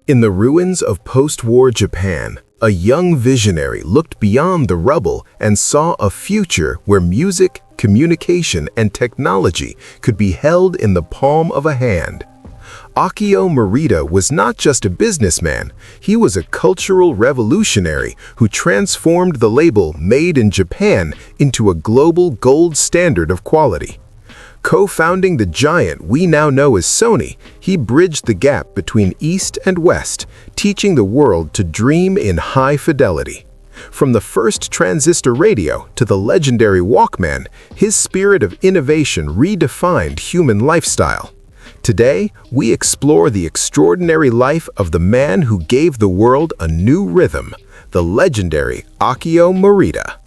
In the ruins of post-war Japan, a young visionary looked beyond the rubble and saw a future where music, communication, and technology could be held in the palm of a hand. AKIO MORITA was not just a businessman, he was a cultural revolutionary who transformed the label Made in Japan into a global gold standard of quality. Co-founding the giant we now know as Sony, he bridged the gap between East and West, teaching the world to dream in high fidelity. From the first transistor radio to the legendary Walkman, his spirit of innovation redefined human lifestyle. Today, we explore the extraordinary life of the man who gave the world a new rhythm, the legendary AKIO MORITA.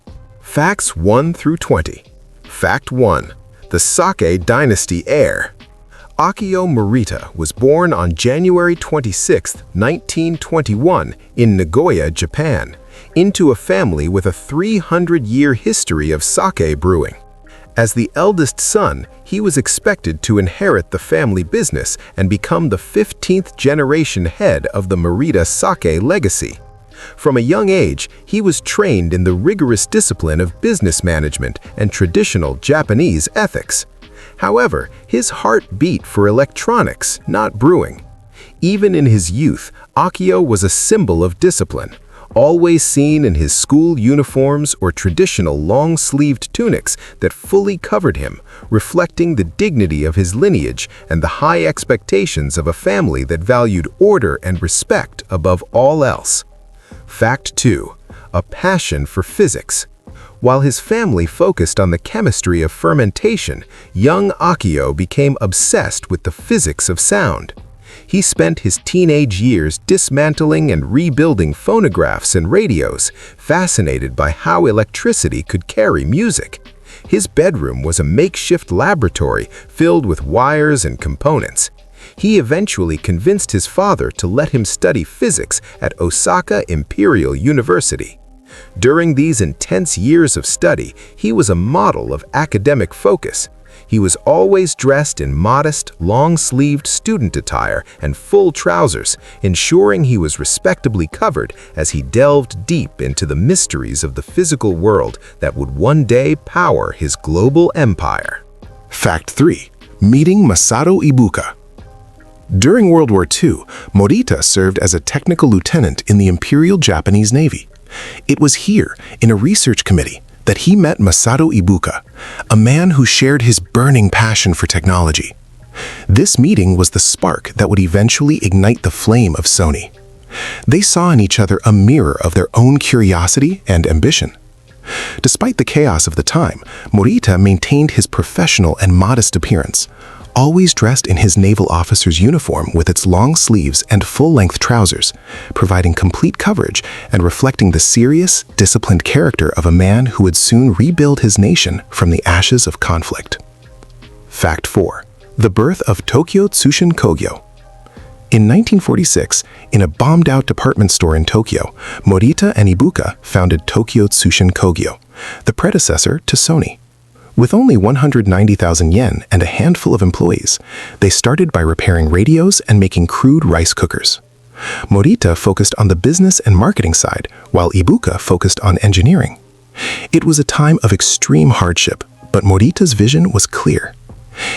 Facts 1 through 20. Fact 1. The Sake Dynasty heir. AKIO MORITA was born on January 26, 1921 in Nagoya, Japan, into a family with a 300-year history of sake brewing. As the eldest son, he was expected to inherit the family business and become the 15th generation head of the MORITA sake legacy. From a young age, he was trained in the rigorous discipline of business management and traditional Japanese ethics. However, his heart beat for electronics, not brewing. Even in his youth, AKIO was a symbol of discipline, always seen in his school uniforms or traditional long-sleeved tunics that fully covered him, reflecting the dignity of his lineage and the high expectations of a family that valued order and respect above all else. Fact 2. A passion for physics. While his family focused on the chemistry of fermentation, young AKIO became obsessed with the physics of sound. He spent his teenage years dismantling and rebuilding phonographs and radios, fascinated by how electricity could carry music. His bedroom was a makeshift laboratory filled with wires and components. He eventually convinced his father to let him study physics at Osaka Imperial University. During these intense years of study, he was a model of academic focus. He was always dressed in modest, long-sleeved student attire and full trousers, ensuring he was respectably covered as he delved deep into the mysteries of the physical world that would one day power his global empire. Fact 3. Meeting Masato Ibuka. During World War II, MORITA served as a technical lieutenant in the Imperial Japanese Navy. It was here, in a research committee, that he met Masato Ibuka, a man who shared his burning passion for technology. This meeting was the spark that would eventually ignite the flame of Sony. They saw in each other a mirror of their own curiosity and ambition. Despite the chaos of the time, MORITA maintained his professional and modest appearance, always dressed in his naval officer's uniform with its long sleeves and full-length trousers, providing complete coverage and reflecting the serious, disciplined character of a man who would soon rebuild his nation from the ashes of conflict. Fact 4. The birth of Tokyo Tsushin Kogyo. In 1946, in a bombed-out department store in Tokyo, MORITA and Ibuka founded Tokyo Tsushin Kogyo, the predecessor to Sony. With only 190,000 yen and a handful of employees, they started by repairing radios and making crude rice cookers. MORITA focused on the business and marketing side, while Ibuka focused on engineering. It was a time of extreme hardship, but MORITA's vision was clear.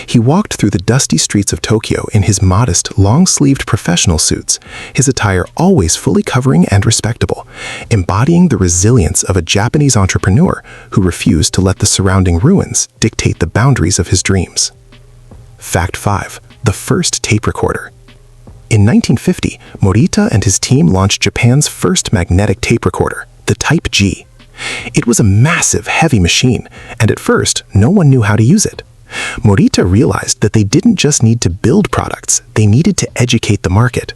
He walked through the dusty streets of Tokyo in his modest, long-sleeved professional suits, his attire always fully covering and respectable, embodying the resilience of a Japanese entrepreneur who refused to let the surrounding ruins dictate the boundaries of his dreams. Fact 5. The first tape recorder. In 1950, MORITA and his team launched Japan's first magnetic tape recorder, the Type G. It was a massive, heavy machine, and at first, no one knew how to use it. MORITA realized that they didn't just need to build products, they needed to educate the market.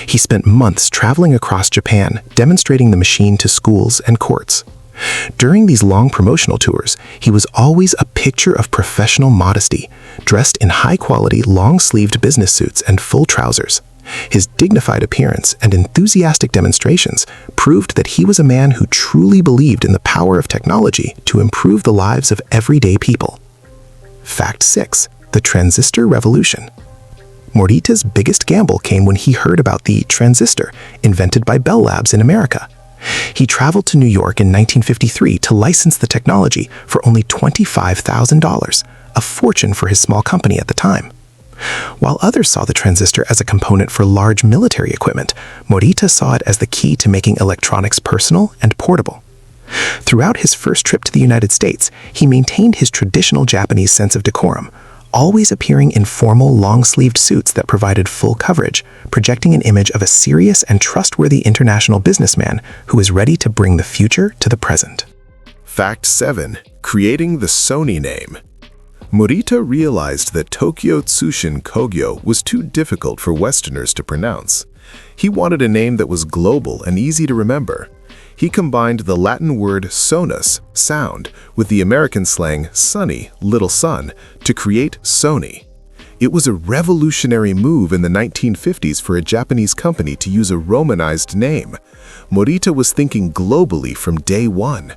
He spent months traveling across Japan, demonstrating the machine to schools and courts. During these long promotional tours, he was always a picture of professional modesty, dressed in high-quality, long-sleeved business suits and full trousers. His dignified appearance and enthusiastic demonstrations proved that he was a man who truly believed in the power of technology to improve the lives of everyday people. Fact 6. The Transistor Revolution. Morita's biggest gamble came when he heard about the transistor invented by Bell Labs in America. He traveled to New York in 1953 to license the technology for only $25,000, a fortune for his small company at the time. While others saw the transistor as a component for large military equipment, Morita saw it as the key to making electronics personal and portable. Throughout his first trip to the United States, he maintained his traditional Japanese sense of decorum, always appearing in formal, long-sleeved suits that provided full coverage, projecting an image of a serious and trustworthy international businessman who is ready to bring the future to the present. Fact 7. Creating the Sony name. Morita realized that Tokyo Tsushin Kogyo was too difficult for Westerners to pronounce. He wanted a name that was global and easy to remember. He combined the Latin word sonus, sound, with the American slang sunny, little sun, to create Sony. It was a revolutionary move in the 1950s for a Japanese company to use a Romanized name. Morita was thinking globally from day one.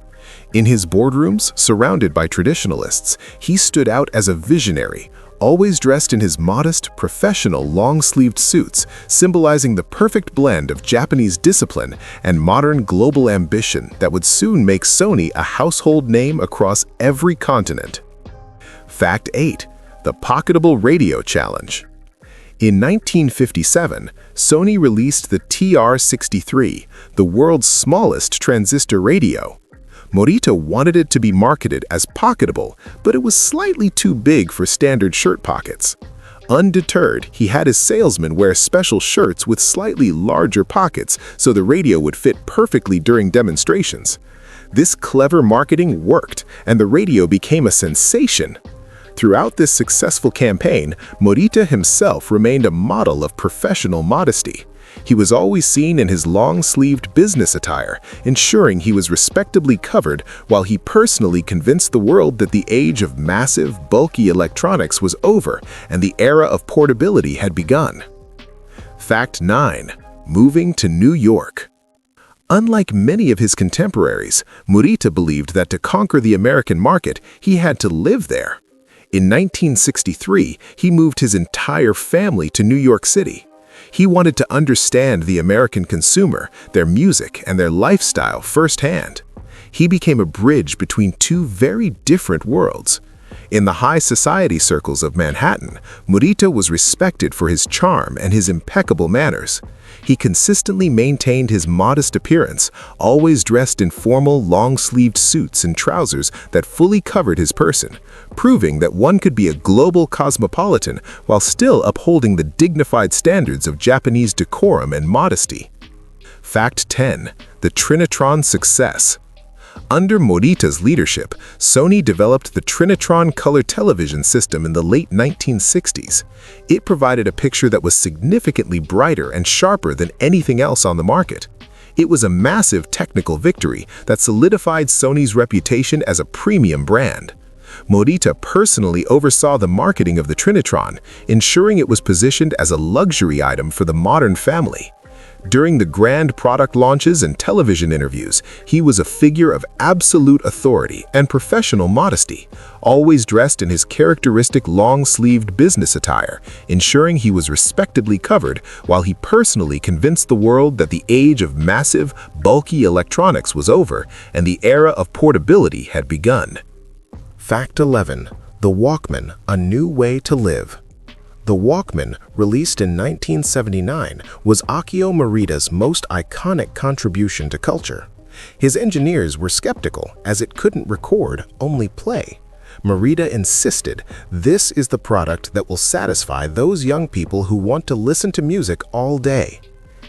In his boardrooms, surrounded by traditionalists, he stood out as a visionary, always dressed in his modest, professional, long-sleeved suits, symbolizing the perfect blend of Japanese discipline and modern global ambition that would soon make Sony a household name across every continent. Fact 8. The Pocketable Radio Challenge. In 1957, Sony released the TR-63, the world's smallest transistor radio. Morita wanted it to be marketed as pocketable, but it was slightly too big for standard shirt pockets. Undeterred, he had his salesmen wear special shirts with slightly larger pockets so the radio would fit perfectly during demonstrations. This clever marketing worked, and the radio became a sensation. Throughout this successful campaign, Morita himself remained a model of professional modesty. He was always seen in his long-sleeved business attire, ensuring he was respectably covered while he personally convinced the world that the age of massive, bulky electronics was over and the era of portability had begun. Fact 9. Moving to New York. Unlike many of his contemporaries, Morita believed that to conquer the American market, he had to live there. In 1963, he moved his entire family to New York City. He wanted to understand the American consumer, their music, and their lifestyle firsthand. He became a bridge between two very different worlds. In the high society circles of Manhattan, Morita was respected for his charm and his impeccable manners. He consistently maintained his modest appearance, always dressed in formal, long-sleeved suits and trousers that fully covered his person, proving that one could be a global cosmopolitan while still upholding the dignified standards of Japanese decorum and modesty. Fact 10. The Trinitron Success. Under Morita's leadership, Sony developed the Trinitron color television system in the late 1960s. It provided a picture that was significantly brighter and sharper than anything else on the market. It was a massive technical victory that solidified Sony's reputation as a premium brand. Morita personally oversaw the marketing of the Trinitron, ensuring it was positioned as a luxury item for the modern family. During the grand product launches and television interviews, he was a figure of absolute authority and professional modesty, always dressed in his characteristic long-sleeved business attire, ensuring he was respectably covered while he personally convinced the world that the age of massive, bulky electronics was over and the era of portability had begun. Fact 11. The Walkman, a New Way to Live. The Walkman, released in 1979, was AKIO Morita's most iconic contribution to culture. His engineers were skeptical, as it couldn't record, only play. Morita insisted, "This is the product that will satisfy those young people who want to listen to music all day."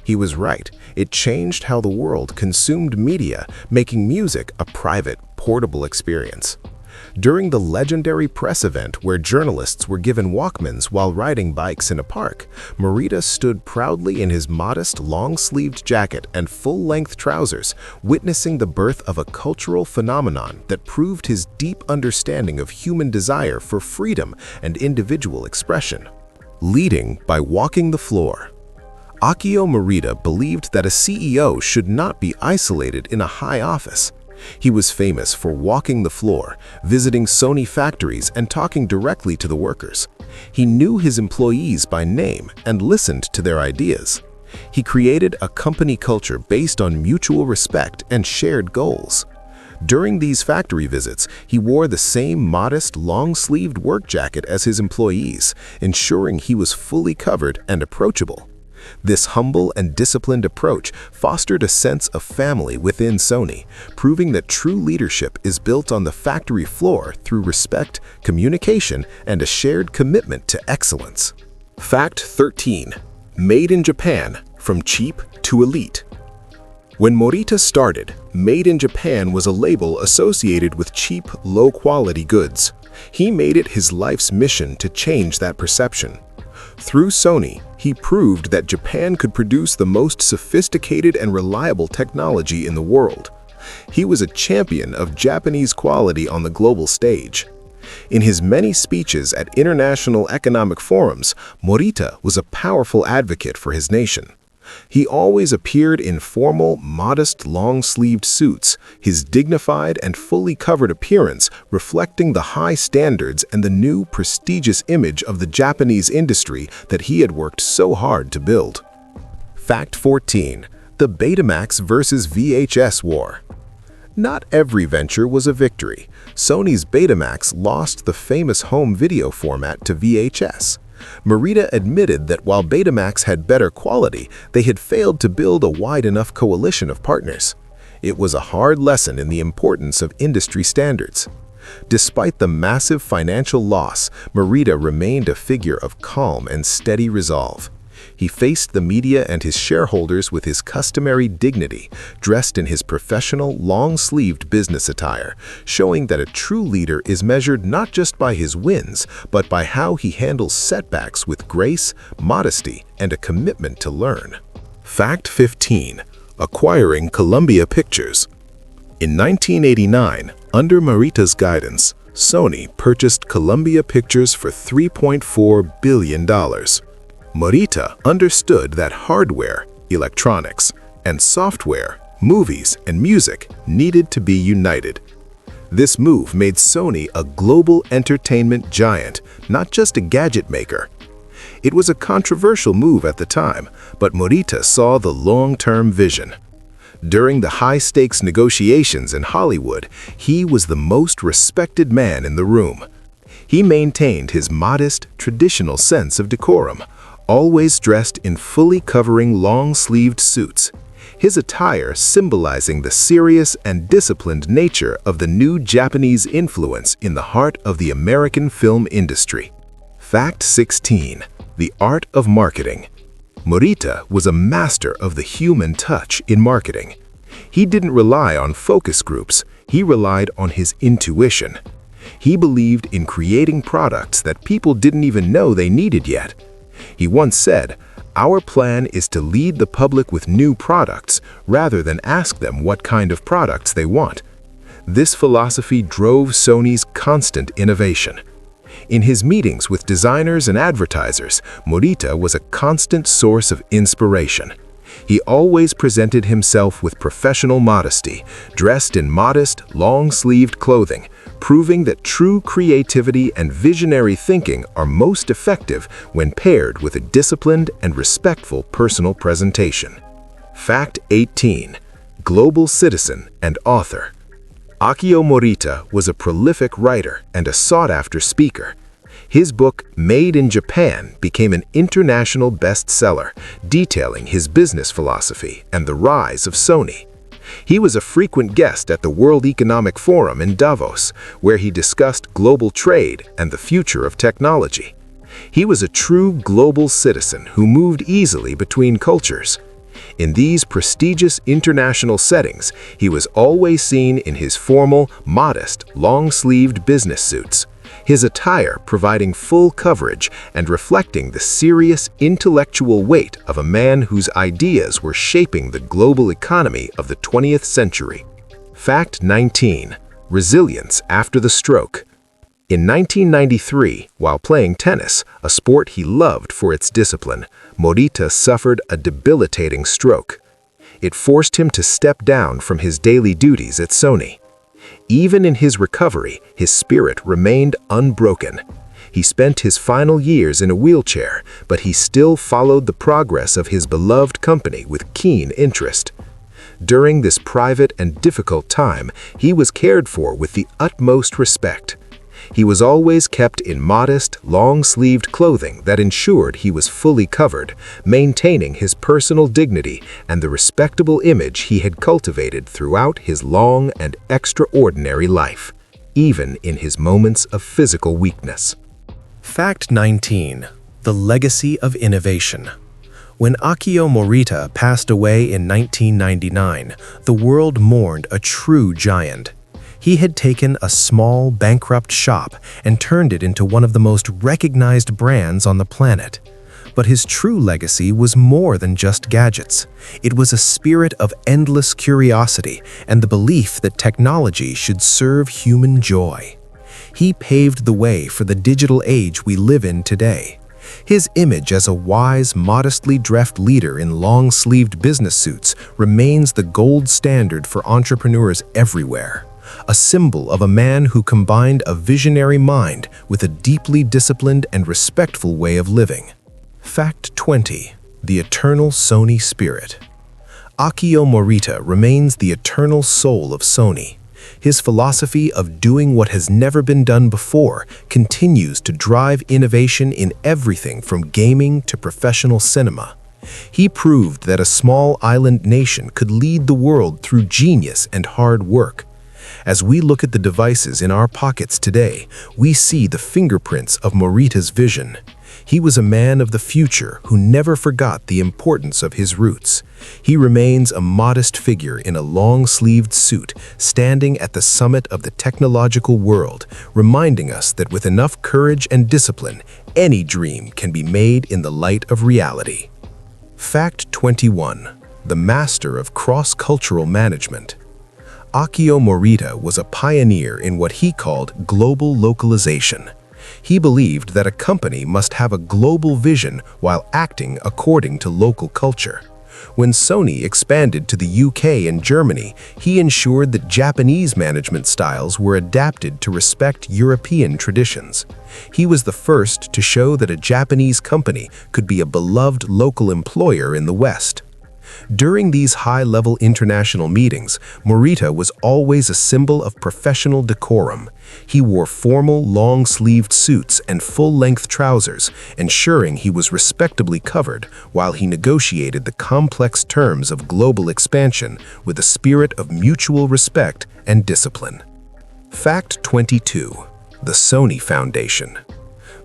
He was right. It changed how the world consumed media, making music a private, portable experience. During the legendary press event where journalists were given Walkmans while riding bikes in a park, Morita stood proudly in his modest, long-sleeved jacket and full-length trousers, witnessing the birth of a cultural phenomenon that proved his deep understanding of human desire for freedom and individual expression. Leading by walking the floor. AKIO Morita believed that a CEO should not be isolated in a high office. He was famous for walking the floor, visiting Sony factories and talking directly to the workers. He knew his employees by name and listened to their ideas. He created a company culture based on mutual respect and shared goals. During these factory visits, he wore the same modest, long-sleeved work jacket as his employees, ensuring he was fully covered and approachable. This humble and disciplined approach fostered a sense of family within Sony, proving that true leadership is built on the factory floor through respect, communication, and a shared commitment to excellence. Fact 13. Made in Japan, from cheap to elite. When MORITA started, Made in Japan was a label associated with cheap, low-quality goods. He made it his life's mission to change that perception. Through Sony, he proved that Japan could produce the most sophisticated and reliable technology in the world. He was a champion of Japanese quality on the global stage. In his many speeches at international economic forums, MORITA was a powerful advocate for his nation. He always appeared in formal, modest, long-sleeved suits, his dignified and fully covered appearance reflecting the high standards and the new, prestigious image of the Japanese industry that he had worked so hard to build. Fact 14. The Betamax versus VHS War. Not every venture was a victory. Sony's Betamax lost the famous home video format to VHS. MORITA admitted that while Betamax had better quality, they had failed to build a wide enough coalition of partners. It was a hard lesson in the importance of industry standards. Despite the massive financial loss, MORITA remained a figure of calm and steady resolve. He faced the media and his shareholders with his customary dignity, dressed in his professional, long-sleeved business attire, showing that a true leader is measured not just by his wins, but by how he handles setbacks with grace, modesty, and a commitment to learn. Fact 15. Acquiring Columbia Pictures. In 1989, under MORITA's guidance, Sony purchased Columbia Pictures for $3.4 billion. MORITA understood that hardware, electronics, and software, movies, and music needed to be united. This move made Sony a global entertainment giant, not just a gadget maker. It was a controversial move at the time, but MORITA saw the long-term vision. During the high-stakes negotiations in Hollywood, he was the most respected man in the room. He maintained his modest, traditional sense of decorum, always dressed in fully covering long-sleeved suits, his attire symbolizing the serious and disciplined nature of the new Japanese influence in the heart of the American film industry. Fact 16. The art of marketing. MORITA was a master of the human touch in marketing. He didn't rely on focus groups, he relied on his intuition. He believed in creating products that people didn't even know they needed yet. He once said, "Our plan is to lead the public with new products rather than ask them what kind of products they want." This philosophy drove Sony's constant innovation. In his meetings with designers and advertisers, MORITA was a constant source of inspiration. He always presented himself with professional modesty, dressed in modest, long-sleeved clothing, proving that true creativity and visionary thinking are most effective when paired with a disciplined and respectful personal presentation. Fact 18. Global citizen and author. AKIO MORITA was a prolific writer and a sought-after speaker. His book, Made in Japan, became an international bestseller, detailing his business philosophy and the rise of Sony. He was a frequent guest at the World Economic Forum in Davos, where he discussed global trade and the future of technology. He was a true global citizen who moved easily between cultures. In these prestigious international settings, he was always seen in his formal, modest, long-sleeved business suits, his attire providing full coverage and reflecting the serious intellectual weight of a man whose ideas were shaping the global economy of the 20th century. Fact 19. Resilience after the stroke. In 1993, while playing tennis, a sport he loved for its discipline, MORITA suffered a debilitating stroke. It forced him to step down from his daily duties at Sony. Even in his recovery, his spirit remained unbroken. He spent his final years in a wheelchair, but he still followed the progress of his beloved company with keen interest. During this private and difficult time, he was cared for with the utmost respect. He was always kept in modest, long-sleeved clothing that ensured he was fully covered, maintaining his personal dignity and the respectable image he had cultivated throughout his long and extraordinary life, even in his moments of physical weakness. Fact 19. The legacy of innovation. When AKIO MORITA passed away in 1999, the world mourned a true giant. He had taken a small, bankrupt shop and turned it into one of the most recognized brands on the planet. But his true legacy was more than just gadgets. It was a spirit of endless curiosity and the belief that technology should serve human joy. He paved the way for the digital age we live in today. His image as a wise, modestly dressed leader in long-sleeved business suits remains the gold standard for entrepreneurs everywhere, a symbol of a man who combined a visionary mind with a deeply disciplined and respectful way of living. Fact 20. The eternal Sony spirit. AKIO MORITA remains the eternal soul of Sony. His philosophy of doing what has never been done before continues to drive innovation in everything from gaming to professional cinema. He proved that a small island nation could lead the world through genius and hard work. As we look at the devices in our pockets today, we see the fingerprints of MORITA's vision. He was a man of the future who never forgot the importance of his roots. He remains a modest figure in a long-sleeved suit, standing at the summit of the technological world, reminding us that with enough courage and discipline, any dream can be made in the light of reality. Fact 21. The master of cross-cultural management. AKIO MORITA was a pioneer in what he called global localization. He believed that a company must have a global vision while acting according to local culture. When Sony expanded to the UK and Germany, he ensured that Japanese management styles were adapted to respect European traditions. He was the first to show that a Japanese company could be a beloved local employer in the West. During these high-level international meetings, MORITA was always a symbol of professional decorum. He wore formal, long-sleeved suits and full-length trousers, ensuring he was respectably covered while he negotiated the complex terms of global expansion with a spirit of mutual respect and discipline. Fact 22. The Sony Foundation.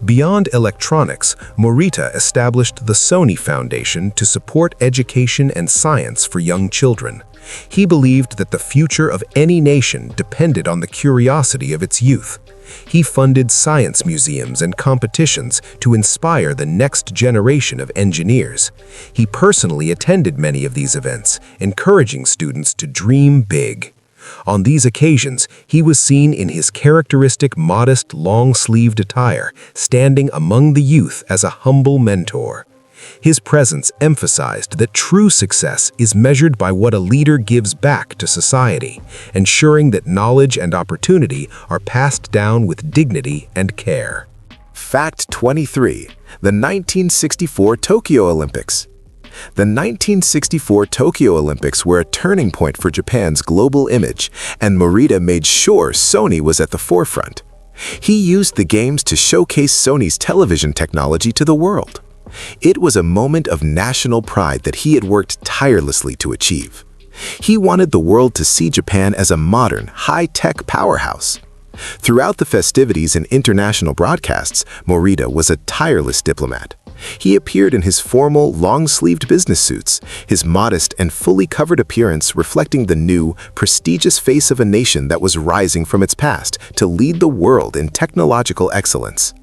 Beyond electronics, MORITA established the Sony Foundation to support education and science for young children. He believed that the future of any nation depended on the curiosity of its youth. He funded science museums and competitions to inspire the next generation of engineers. He personally attended many of these events, encouraging students to dream big. On these occasions, he was seen in his characteristic modest, long-sleeved attire, standing among the youth as a humble mentor. His presence emphasized that true success is measured by what a leader gives back to society, ensuring that knowledge and opportunity are passed down with dignity and care. Fact 23. The 1964 Tokyo Olympics. The 1964 Tokyo Olympics were a turning point for Japan's global image, and MORITA made sure Sony was at the forefront. He used the games to showcase Sony's television technology to the world. It was a moment of national pride that he had worked tirelessly to achieve. He wanted the world to see Japan as a modern, high-tech powerhouse. Throughout the festivities and international broadcasts, MORITA was a tireless diplomat. He appeared in his formal, long-sleeved business suits, his modest and fully covered appearance reflecting the new, prestigious face of a nation that was rising from its past to lead the world in technological excellence.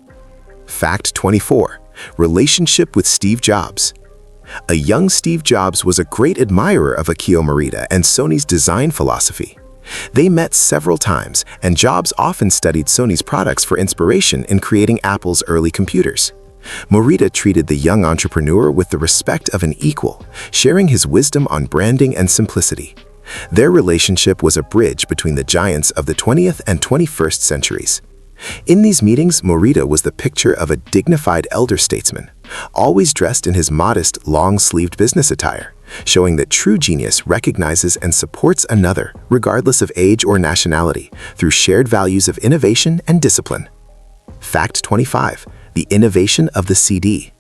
Fact 24. Relationship with Steve Jobs. A young Steve Jobs was a great admirer of AKIO MORITA and Sony's design philosophy. They met several times, and Jobs often studied Sony's products for inspiration in creating Apple's early computers. MORITA treated the young entrepreneur with the respect of an equal, sharing his wisdom on branding and simplicity. Their relationship was a bridge between the giants of the 20th and 21st centuries. In these meetings, MORITA was the picture of a dignified elder statesman, always dressed in his modest, long-sleeved business attire, showing that true genius recognizes and supports another, regardless of age or nationality, through shared values of innovation and discipline. Fact 25. The innovation of the CD.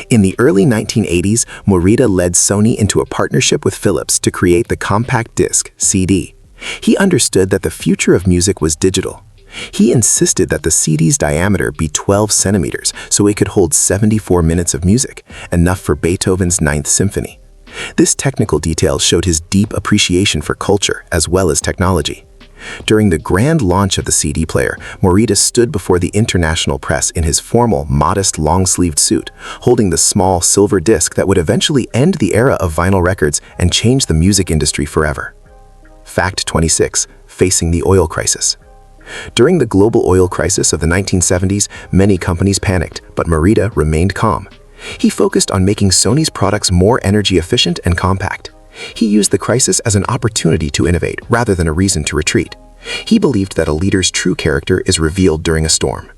In the early 1980s, MORITA led Sony into a partnership with Philips to create the compact disc, CD. He understood that the future of music was digital. He insisted that the CD's diameter be 12 centimeters so it could hold 74 minutes of music, enough for Beethoven's Ninth Symphony. This technical detail showed his deep appreciation for culture as well as technology. During the grand launch of the CD player, MORITA stood before the international press in his formal, modest, long-sleeved suit, holding the small silver disc that would eventually end the era of vinyl records and change the music industry forever. Fact 26. Facing the oil crisis. During the global oil crisis of the 1970s, many companies panicked, but MORITA remained calm. He focused on making Sony's products more energy efficient and compact. He used the crisis as an opportunity to innovate rather than a reason to retreat. He believed that a leader's true character is revealed during a storm.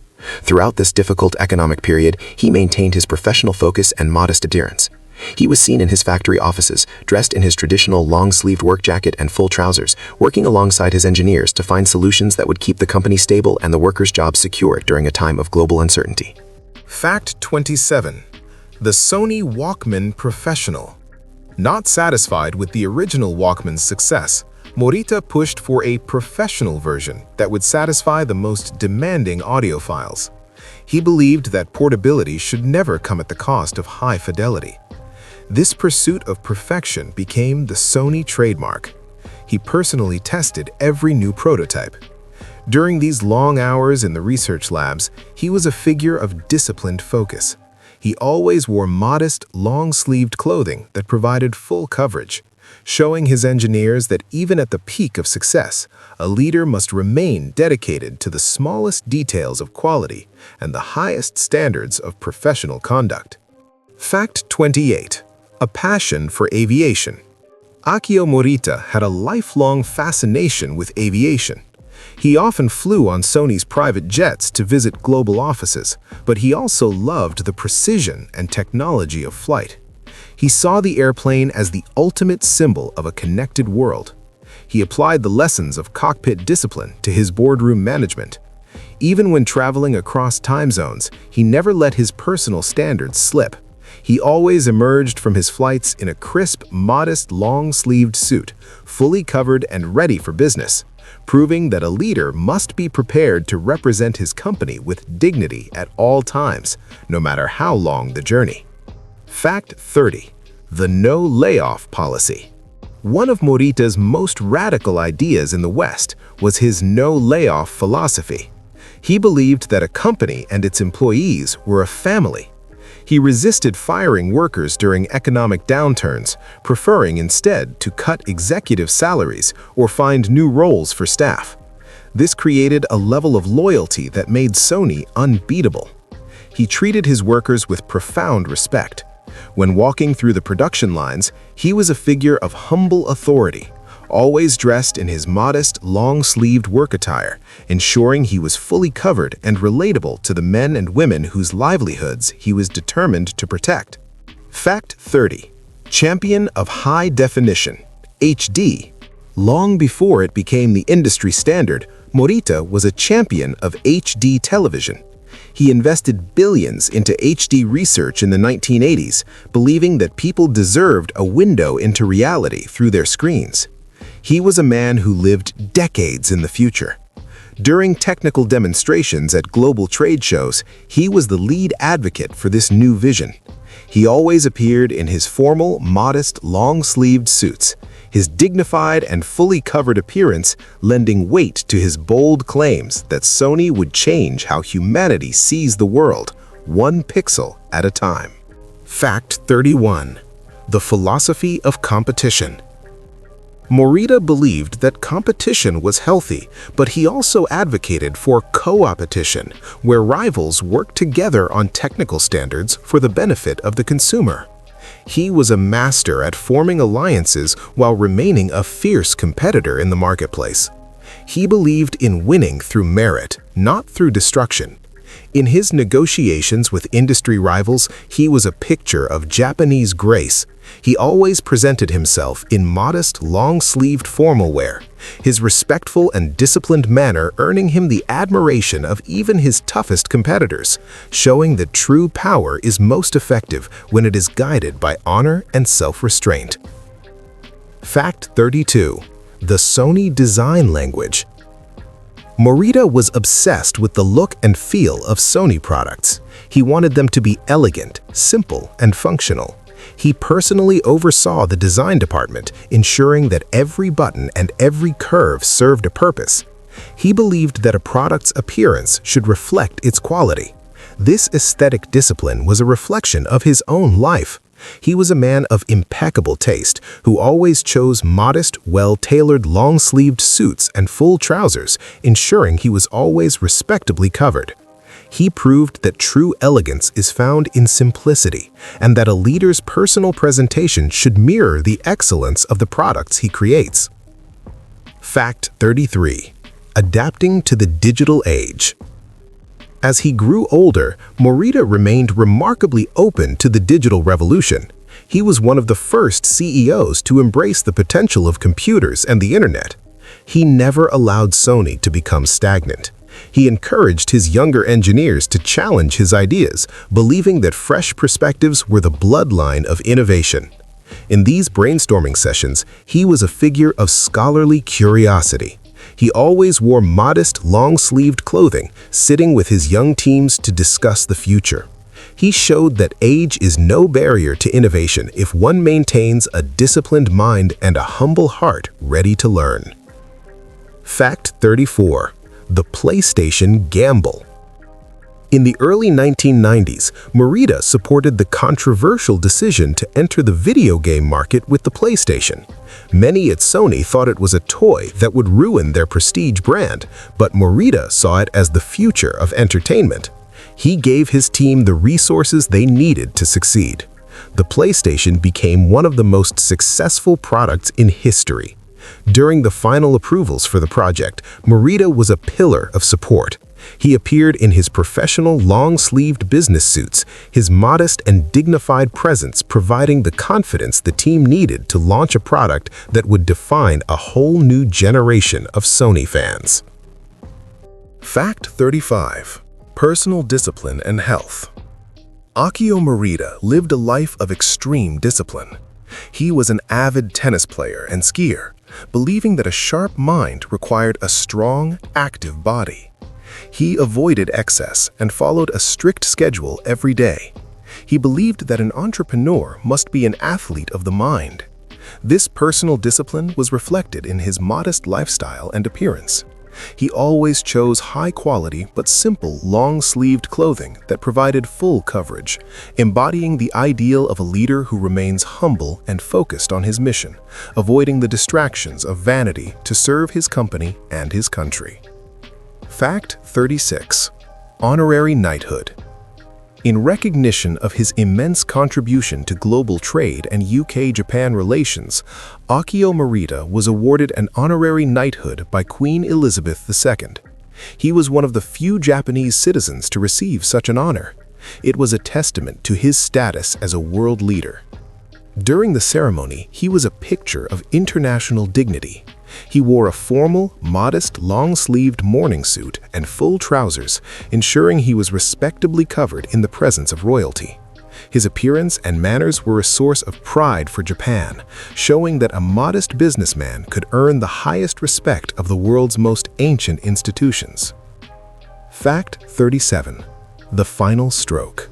Throughout this difficult economic period, he maintained his professional focus and modest adherence. He was seen in his factory offices, dressed in his traditional long-sleeved work jacket and full trousers, working alongside his engineers to find solutions that would keep the company stable and the workers' jobs secure during a time of global uncertainty. Fact 27. The Sony Walkman Professional. Not satisfied with the original Walkman's success, MORITA pushed for a professional version that would satisfy the most demanding audiophiles. He believed that portability should never come at the cost of high fidelity. This pursuit of perfection became the Sony trademark. He personally tested every new prototype. During these long hours in the research labs, he was a figure of disciplined focus. He always wore modest, long-sleeved clothing that provided full coverage, showing his engineers that even at the peak of success, a leader must remain dedicated to the smallest details of quality and the highest standards of professional conduct. Fact 28. A passion for aviation. AKIO MORITA had a lifelong fascination with aviation. He often flew on Sony's private jets to visit global offices, but he also loved the precision and technology of flight. He saw the airplane as the ultimate symbol of a connected world. He applied the lessons of cockpit discipline to his boardroom management. Even when traveling across time zones, he never let his personal standards slip. He always emerged from his flights in a crisp, modest, long-sleeved suit, fully covered and ready for business, proving that a leader must be prepared to represent his company with dignity at all times, no matter how long the journey. Fact 30. The no layoff policy. One of MORITA's most radical ideas in the West was his no layoff philosophy. He believed that a company and its employees were a family. He resisted firing workers during economic downturns, preferring instead to cut executive salaries or find new roles for staff. This created a level of loyalty that made Sony unbeatable. He treated his workers with profound respect. When walking through the production lines, he was a figure of humble authority, always dressed in his modest, long-sleeved work attire, ensuring he was fully covered and relatable to the men and women whose livelihoods he was determined to protect. Fact 30. Champion of High Definition, HD. Long before it became the industry standard, MORITA was a champion of HD television. He invested billions into HD research in the 1980s, believing that people deserved a window into reality through their screens. He was a man who lived decades in the future. During technical demonstrations at global trade shows, he was the lead advocate for this new vision. He always appeared in his formal, modest, long-sleeved suits, his dignified and fully covered appearance lending weight to his bold claims that Sony would change how humanity sees the world, one pixel at a time. Fact 31. The philosophy of competition. Morita believed that competition was healthy, but he also advocated for co-opetition, where rivals worked together on technical standards for the benefit of the consumer. He was a master at forming alliances while remaining a fierce competitor in the marketplace. He believed in winning through merit, not through destruction. In his negotiations with industry rivals, he was a picture of Japanese grace. He always presented himself in modest, long-sleeved formal wear, his respectful and disciplined manner earning him the admiration of even his toughest competitors, showing that true power is most effective when it is guided by honor and self-restraint. Fact 32. The Sony design language. Morita was obsessed with the look and feel of Sony products. He wanted them to be elegant, simple, and functional. He personally oversaw the design department, ensuring that every button and every curve served a purpose. He believed that a product's appearance should reflect its quality. This aesthetic discipline was a reflection of his own life. He was a man of impeccable taste who always chose modest, well-tailored long-sleeved suits and full trousers, ensuring he was always respectably covered. He proved that true elegance is found in simplicity and that a leader's personal presentation should mirror the excellence of the products he creates. Fact 33. Adapting to the digital age. As he grew older, Morita remained remarkably open to the digital revolution. He was one of the first CEOs to embrace the potential of computers and the internet. He never allowed Sony to become stagnant. He encouraged his younger engineers to challenge his ideas, believing that fresh perspectives were the bloodline of innovation. In these brainstorming sessions, he was a figure of scholarly curiosity. He always wore modest, long-sleeved clothing, sitting with his young teams to discuss the future. He showed that age is no barrier to innovation if one maintains a disciplined mind and a humble heart ready to learn. Fact 34. The PlayStation Gamble. In the early 1990s, Morita supported the controversial decision to enter the video game market with the PlayStation. Many at Sony thought it was a toy that would ruin their prestige brand, but Morita saw it as the future of entertainment. He gave his team the resources they needed to succeed. The PlayStation became one of the most successful products in history. During the final approvals for the project, Morita was a pillar of support. He appeared in his professional long-sleeved business suits, his modest and dignified presence providing the confidence the team needed to launch a product that would define a whole new generation of Sony fans. Fact 35. Personal discipline and health. AKIO Morita lived a life of extreme discipline. He was an avid tennis player and skier, believing that a sharp mind required a strong, active body. He avoided excess and followed a strict schedule every day. He believed that an entrepreneur must be an athlete of the mind. This personal discipline was reflected in his modest lifestyle and appearance. He always chose high-quality but simple long-sleeved clothing that provided full coverage, embodying the ideal of a leader who remains humble and focused on his mission, avoiding the distractions of vanity to serve his company and his country. Fact 36. Honorary Knighthood. In recognition of his immense contribution to global trade and UK-Japan relations, AKIO Morita was awarded an honorary knighthood by Queen Elizabeth II. He was one of the few Japanese citizens to receive such an honor. It was a testament to his status as a world leader. During the ceremony, he was a picture of international dignity. He wore a formal, modest, long-sleeved morning suit and full trousers, ensuring he was respectably covered in the presence of royalty. His appearance and manners were a source of pride for Japan, showing that a modest businessman could earn the highest respect of the world's most ancient institutions. Fact 37. The final stroke.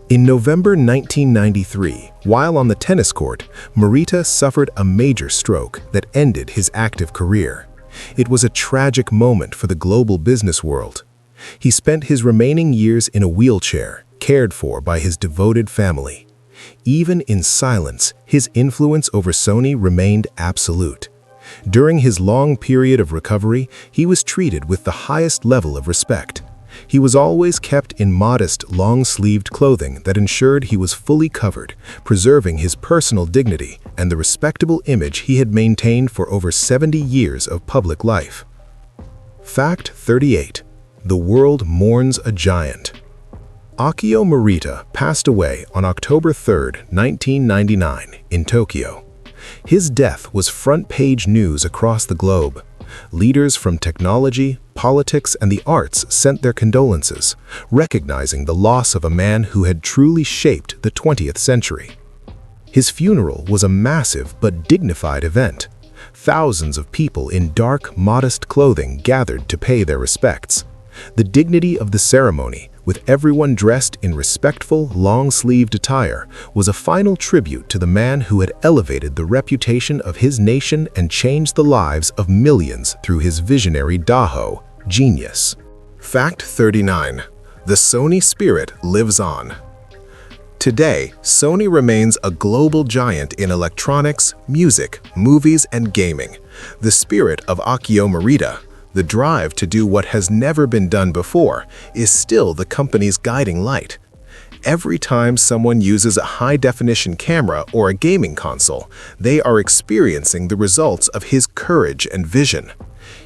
In November 1993, while on the tennis court, Morita suffered a major stroke that ended his active career. It was a tragic moment for the global business world. He spent his remaining years in a wheelchair, cared for by his devoted family. Even in silence, his influence over Sony remained absolute. During his long period of recovery, he was treated with the highest level of respect. He was always kept in modest, long-sleeved clothing that ensured he was fully covered, preserving his personal dignity and the respectable image he had maintained for over 70 years of public life. Fact 38. The world mourns a giant. AKIO MORITA passed away on October 3, 1999, in Tokyo. His death was front-page news across the globe. Leaders from technology, politics, and the arts sent their condolences, recognizing the loss of a man who had truly shaped the 20th century. His funeral was a massive but dignified event. Thousands of people in dark, modest clothing gathered to pay their respects. The dignity of the ceremony, with everyone dressed in respectful, long-sleeved attire, was a final tribute to the man who had elevated the reputation of his nation and changed the lives of millions through his visionary Daho, genius. Fact 39. The Sony spirit lives on. Today, Sony remains a global giant in electronics, music, movies, and gaming. The spirit of AKIO MORITA, the drive to do what has never been done before, is still the company's guiding light. Every time someone uses a high-definition camera or a gaming console, they are experiencing the results of his courage and vision.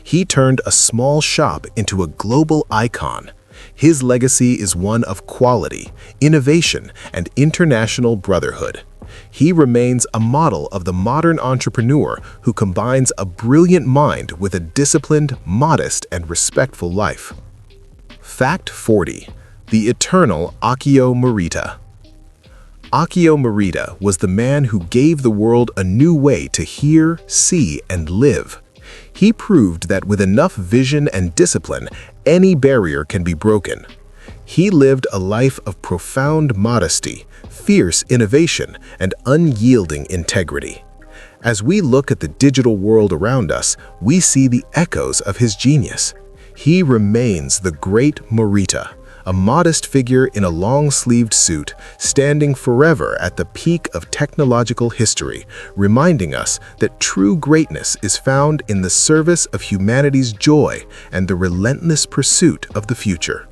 He turned a small shop into a global icon. His legacy is one of quality, innovation, and international brotherhood. He remains a model of the modern entrepreneur who combines a brilliant mind with a disciplined, modest, and respectful life. Fact 40. The eternal AKIO MORITA. AKIO MORITA was the man who gave the world a new way to hear, see, and live. He proved that with enough vision and discipline, any barrier can be broken. He lived a life of profound modesty, fierce innovation, and unyielding integrity. As we look at the digital world around us, we see the echoes of his genius. He remains the great MORITA, a modest figure in a long-sleeved suit, standing forever at the peak of technological history, reminding us that true greatness is found in the service of humanity's joy and the relentless pursuit of the future.